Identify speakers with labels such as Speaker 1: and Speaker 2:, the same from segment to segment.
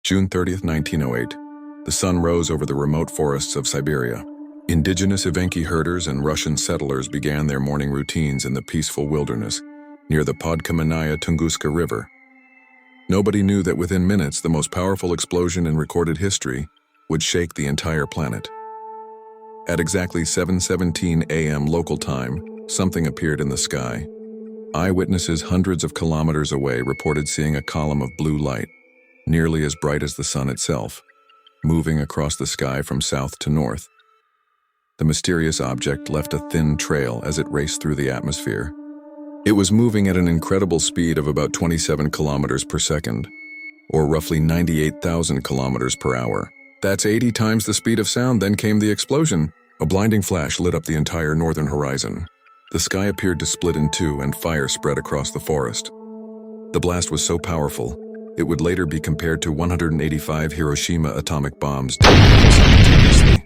Speaker 1: June 30, 1908. The sun rose over the remote forests of Siberia. Indigenous Evenki herders and Russian settlers began their morning routines in the peaceful wilderness near the Podkamenaya Tunguska River. Nobody knew that within minutes, the most powerful explosion in recorded history would shake the entire planet. At exactly 7:17 a.m. local time, something appeared in the sky. Eyewitnesses hundreds of kilometers away reported seeing a column of blue light, nearly as bright as the sun itself, moving across the sky from south to north. The mysterious object left a thin trail as it raced through the atmosphere. It was moving at an incredible speed of about 27 kilometers per second, or roughly 98,000 kilometers per hour. That's 80 times the speed of sound. Then came the explosion. A blinding flash lit up the entire northern horizon. The sky appeared to split in two and fire spread across the forest. The blast was so powerful, it would later be compared to 185 Hiroshima atomic bombs detonated simultaneously.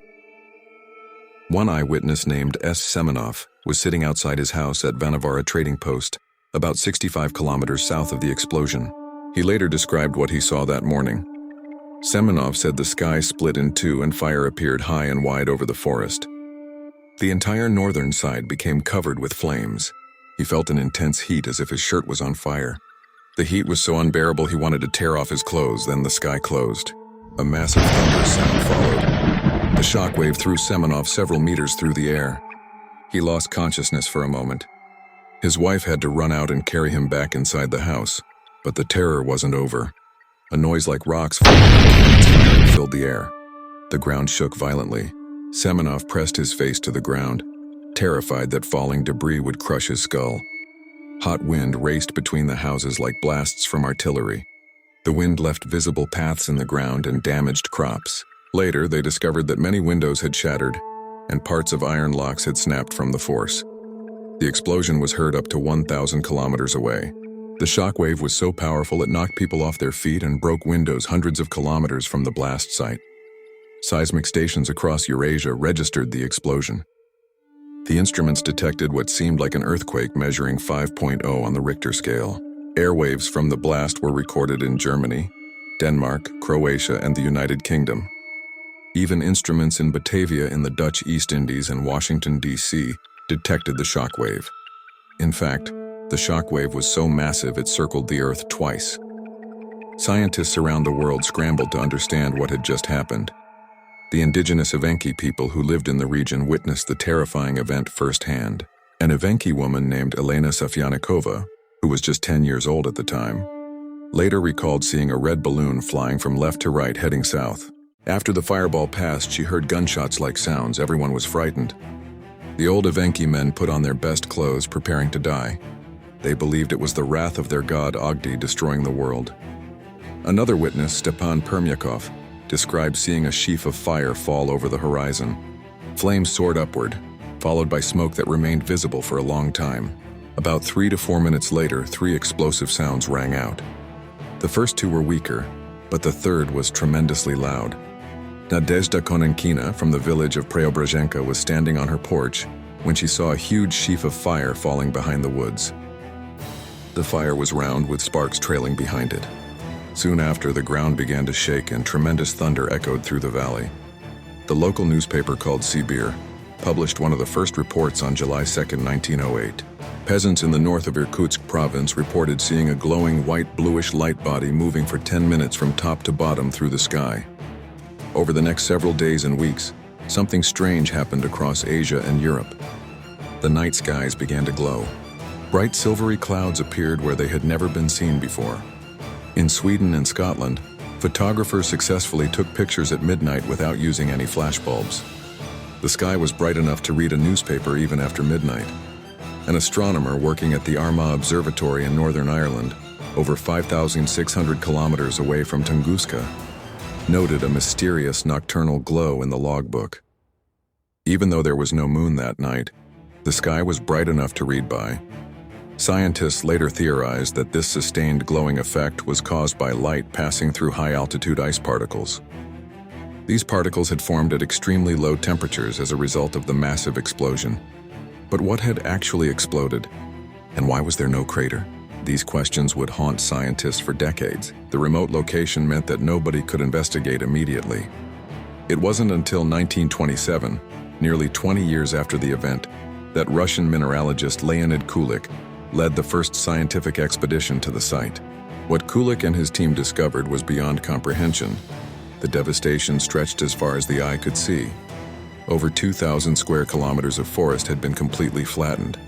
Speaker 1: One eyewitness named S. Semenov was sitting outside his house at Vanavara trading post, about 65 kilometers south of the explosion. He later described what he saw that morning. Semenov said the sky split in two and fire appeared high and wide over the forest. The entire northern side became covered with flames. He felt an intense heat as if his shirt was on fire. The heat was so unbearable he wanted to tear off his clothes. Then the sky closed. A massive thunder sound followed. The shockwave threw Semenov several meters through the air. He lost consciousness for a moment. His wife had to run out and carry him back inside the house, but the terror wasn't over. A noise like rocks falling filled the air. The ground shook violently. Semenov pressed his face to the ground, terrified that falling debris would crush his skull. Hot wind raced between the houses like blasts from artillery. The wind left visible paths in the ground and damaged crops. Later, they discovered that many windows had shattered, and parts of iron locks had snapped from the force. The explosion was heard up to 1,000 kilometers away. The shockwave was so powerful it knocked people off their feet and broke windows hundreds of kilometers from the blast site. Seismic stations across Eurasia registered the explosion. The instruments detected what seemed like an earthquake measuring 5.0 on the Richter scale. Airwaves from the blast were recorded in Germany, Denmark, Croatia, and the United Kingdom. Even instruments in Batavia in the Dutch East Indies and Washington, D.C. detected the shockwave. In fact, the shockwave was so massive it circled the Earth twice. Scientists around the world scrambled to understand what had just happened. The indigenous Evenki people who lived in the region witnessed the terrifying event firsthand. An Evenki woman named Elena Safyanikova, who was just 10 years old at the time, later recalled seeing a red balloon flying from left to right heading south. After the fireball passed, she heard gunshots-like sounds. Everyone was frightened. The old Evenki men put on their best clothes, preparing to die. They believed it was the wrath of their god Ogdi destroying the world. Another witness, Stepan Permyakov, described seeing a sheaf of fire fall over the horizon. Flames soared upward, followed by smoke that remained visible for a long time. About 3 to 4 minutes later, 3 explosive sounds rang out. The first 2 were weaker, but the third was tremendously loud. Nadezhda Konenkina from the village of Preobrazhenka was standing on her porch when she saw a huge sheaf of fire falling behind the woods. The fire was round with sparks trailing behind it. Soon after, the ground began to shake and tremendous thunder echoed through the valley. The local newspaper called Siberian published one of the first reports on July 2, 1908. Peasants in the north of Irkutsk province reported seeing a glowing white bluish light body moving for 10 minutes from top to bottom through the sky. Over the next several days and weeks, something strange happened across Asia and Europe. The night skies began to glow. Bright silvery clouds appeared where they had never been seen before. In Sweden and Scotland, photographers successfully took pictures at midnight without using any flashbulbs. The sky was bright enough to read a newspaper even after midnight. An astronomer working at the Armagh Observatory in Northern Ireland, over 5,600 kilometers away from Tunguska, noted a mysterious nocturnal glow in the logbook. Even though there was no moon that night, the sky was bright enough to read by. Scientists later theorized that this sustained glowing effect was caused by light passing through high-altitude ice particles. These particles had formed at extremely low temperatures as a result of the massive explosion. But what had actually exploded, and why was there no crater? These questions would haunt scientists for decades. The remote location meant that nobody could investigate immediately. It wasn't until 1927, nearly 20 years after the event, that Russian mineralogist Leonid Kulik led the first scientific expedition to the site. What Kulik and his team discovered was beyond comprehension. The devastation stretched as far as the eye could see. Over 2,000 square kilometers of forest had been completely flattened.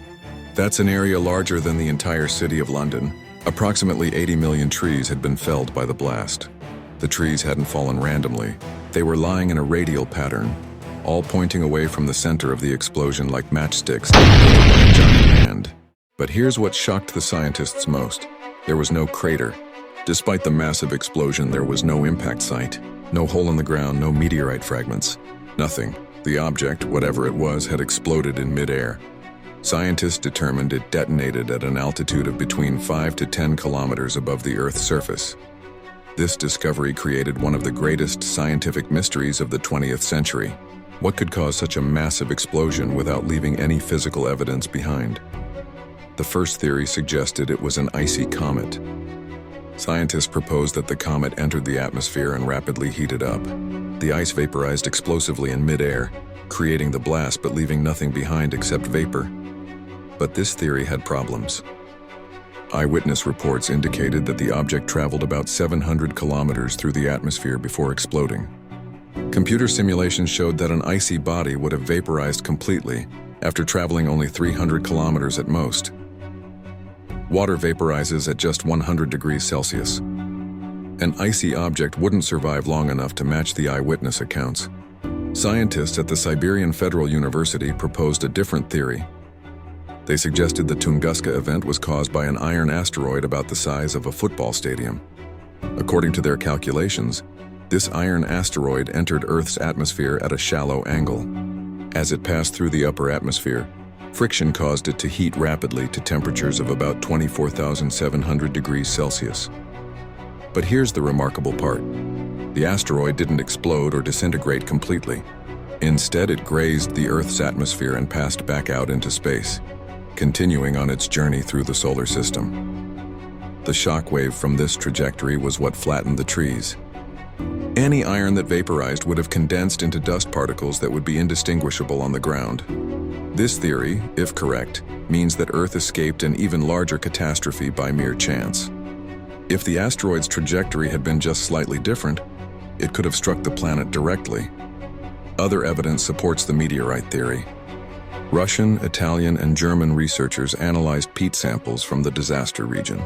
Speaker 1: That's an area larger than the entire city of London. Approximately 80 million trees had been felled by the blast. The trees hadn't fallen randomly. They were lying in a radial pattern, all pointing away from the center of the explosion like matchsticks held by a giant hand. But here's what shocked the scientists most. There was no crater. Despite the massive explosion, there was no impact site. No hole in the ground, no meteorite fragments. Nothing. The object, whatever it was, had exploded in midair. Scientists determined it detonated at an altitude of between 5 to 10 kilometers above the Earth's surface. This discovery created one of the greatest scientific mysteries of the 20th century. What could cause such a massive explosion without leaving any physical evidence behind? The first theory suggested it was an icy comet. Scientists proposed that the comet entered the atmosphere and rapidly heated up. The ice vaporized explosively in midair, creating the blast but leaving nothing behind except vapor. But this theory had problems. Eyewitness reports indicated that the object traveled about 700 kilometers through the atmosphere before exploding. Computer simulations showed that an icy body would have vaporized completely after traveling only 300 kilometers at most. Water vaporizes at just 100 degrees Celsius. An icy object wouldn't survive long enough to match the eyewitness accounts. Scientists at the Siberian Federal University proposed a different theory. They suggested the Tunguska event was caused by an iron asteroid about the size of a football stadium. According to their calculations, this iron asteroid entered Earth's atmosphere at a shallow angle. As it passed through the upper atmosphere, friction caused it to heat rapidly to temperatures of about 24,700 degrees Celsius. But here's the remarkable part. The asteroid didn't explode or disintegrate completely. Instead, it grazed the Earth's atmosphere and passed back out into space, continuing on its journey through the solar system. The shockwave from this trajectory was what flattened the trees. Any iron that vaporized would have condensed into dust particles that would be indistinguishable on the ground. This theory, if correct, means that Earth escaped an even larger catastrophe by mere chance. If the asteroid's trajectory had been just slightly different, it could have struck the planet directly. Other evidence supports the meteorite theory. Russian, Italian, and German researchers analyzed peat samples from the disaster region.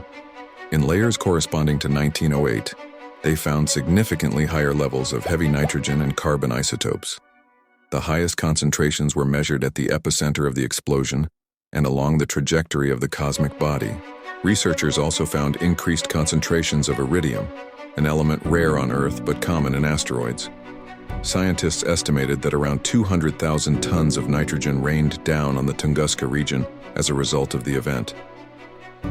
Speaker 1: In layers corresponding to 1908, they found significantly higher levels of heavy nitrogen and carbon isotopes. The highest concentrations were measured at the epicenter of the explosion and along the trajectory of the cosmic body. Researchers also found increased concentrations of iridium, an element rare on Earth but common in asteroids. Scientists estimated that around 200,000 tons of nitrogen rained down on the Tunguska region as a result of the event.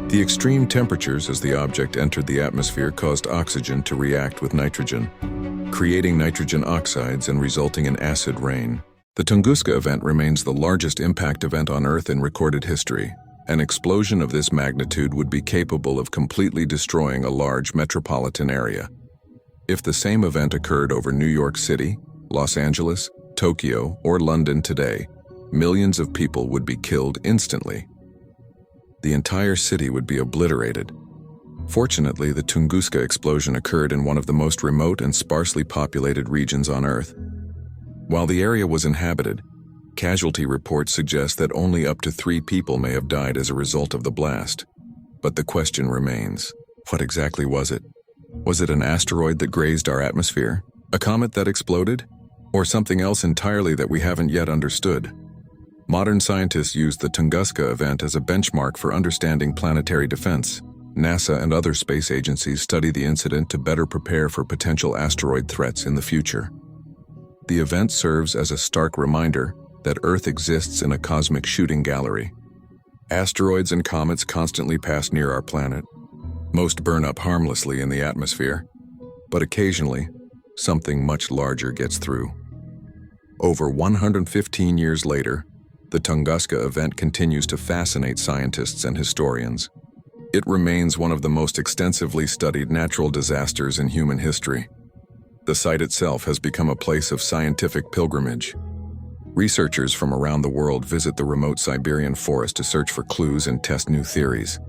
Speaker 1: The extreme temperatures as the object entered the atmosphere caused oxygen to react with nitrogen, creating nitrogen oxides and resulting in acid rain. The Tunguska event remains the largest impact event on Earth in recorded history. An explosion of this magnitude would be capable of completely destroying a large metropolitan area. If the same event occurred over New York City, Los Angeles, Tokyo, or London today, millions of people would be killed instantly. The entire city would be obliterated. Fortunately, the Tunguska explosion occurred in one of the most remote and sparsely populated regions on Earth. While the area was inhabited, casualty reports suggest that only up to 3 people may have died as a result of the blast. But the question remains, what exactly was it? Was it an asteroid that grazed our atmosphere? A comet that exploded? Or something else entirely that we haven't yet understood? Modern scientists use the Tunguska event as a benchmark for understanding planetary defense. NASA and other space agencies study the incident to better prepare for potential asteroid threats in the future. The event serves as a stark reminder that Earth exists in a cosmic shooting gallery. Asteroids and comets constantly pass near our planet. Most burn up harmlessly in the atmosphere, but occasionally, something much larger gets through. Over 115 years later, the Tunguska event continues to fascinate scientists and historians. It remains one of the most extensively studied natural disasters in human history. The site itself has become a place of scientific pilgrimage. Researchers from around the world visit the remote Siberian forest to search for clues and test new theories.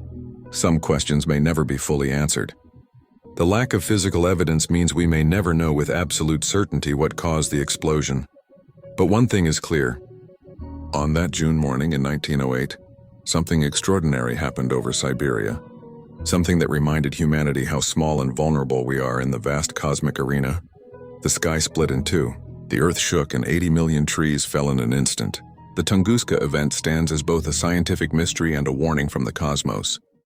Speaker 1: Some questions may never be fully answered. The lack of physical evidence means we may never know with absolute certainty what caused the explosion. But one thing is clear. On that June morning in 1908, something extraordinary happened over Siberia. Something that reminded humanity how small and vulnerable we are in the vast cosmic arena. The sky split in two. The earth shook and 80 million trees fell in an instant. The Tunguska event stands as both a scientific mystery and a warning from the cosmos.